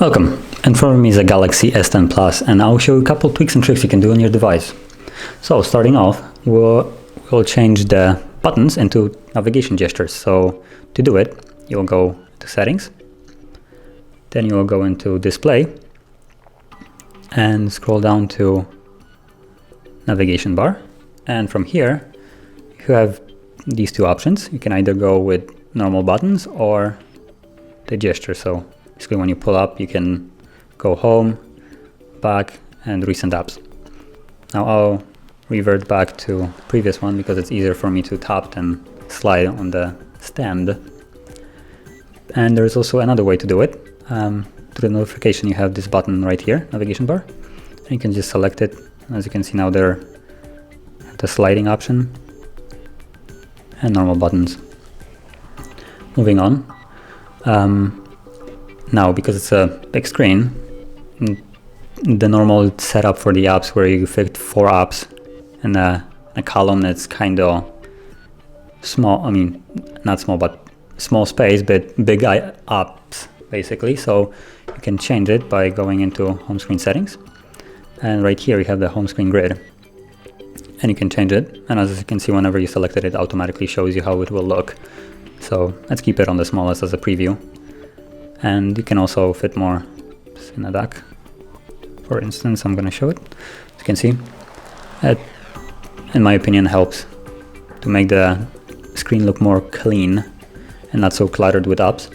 Welcome, in front of me is a Galaxy S10 Plus, and I'll show you a couple tweaks and tricks you can do on your device. So starting off, we'll change the buttons into navigation gestures. So to do it, you'll go to settings, then you will go into display and scroll down to navigation bar. And from here, you have these two options. You can either go with normal buttons or the gesture. So basically when you pull up, you can go home, back, and recent apps. Now I'll revert back to previous one because it's easier for me to tap than slide on the stand. And there's also another way to do it. To the notification, you have this button right here, navigation bar. And you can just select it. As you can see now, there the sliding option and normal buttons. Moving on. Now, because it's a big screen, the normal setup for the apps where you fit 4 apps in a column that's kind of small, I mean, not small, but small space, but big apps, basically. So you can change it by going into home screen settings. And right here, you have the home screen grid. And you can change it. And as you can see, whenever you select it, it automatically shows you how it will look. So let's keep it on the smallest as a preview. And you can also fit more in a dock. For instance, I'm going to show it. As you can see, it, in my opinion, helps to make the screen look more clean and not so cluttered with apps.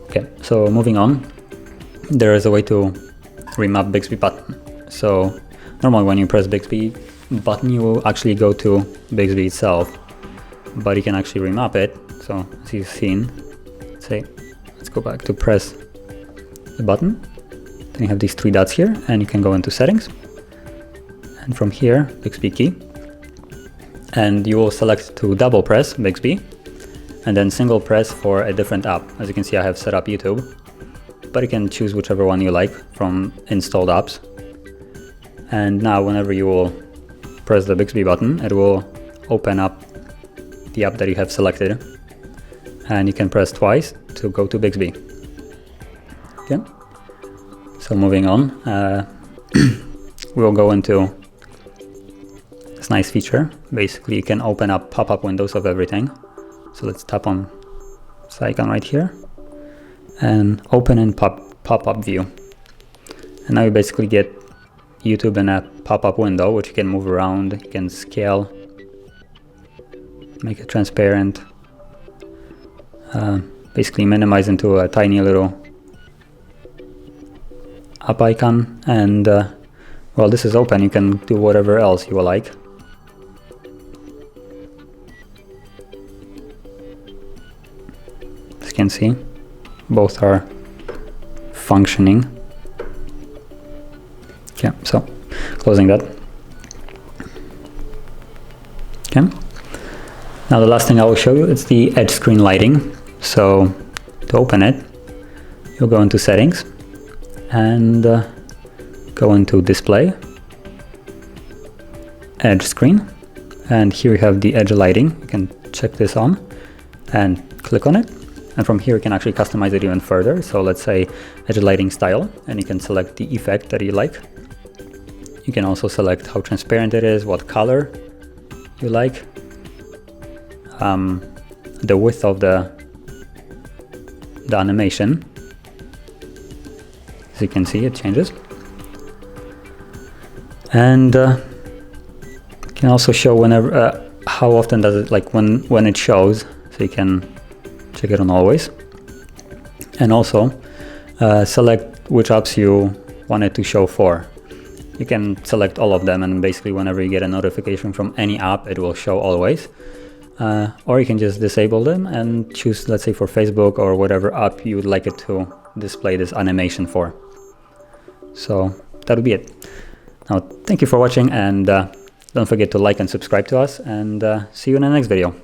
Okay, so moving on, there is a way to remap Bixby Pot. So normally when you press Bixby button, you will actually go to Bixby itself, but you can actually remap it. So as you've seen, let's go back to press the button. Then you have these 3 dots here, and you can go into settings. And from here, Bixby key. And you will select to double press Bixby, and then single press for a different app. As you can see, I have set up YouTube, but you can choose whichever one you like from installed apps. And now whenever you will press the Bixby button, it will open up the app that you have selected. And you can press twice to go to Bixby. Okay. So moving on, we'll go into this nice feature. Basically, you can open up pop-up windows of everything. So let's tap on this icon right here and open in pop-up view. And now you basically get YouTube in a pop-up window, which you can move around, you can scale, make it transparent, basically minimize into a tiny little app icon. And while this is open, you can do whatever else you will like. As you can see, both are functioning. Okay, so closing that. Okay. Now the last thing I will show you is the edge screen lighting. So to open it, you'll go into settings and go into display, edge screen, and here you have the edge lighting. You can check this on and click on it, and from here you can actually customize it even further. So let's say edge lighting style, and you can select the effect that you like. You can also select how transparent it is, what color you like, the width of the animation. As you can see, it changes. And can also show whenever, how often does it, like when it shows, so you can check it on always. And also select which apps you want it to show for. You can select all of them, and basically whenever you get a notification from any app, it will show always. Or you can just disable them and choose, let's say for Facebook or whatever app you would like it to display this animation for. So that would be it. Now, thank you for watching, and don't forget to like and subscribe to us, and see you in the next video.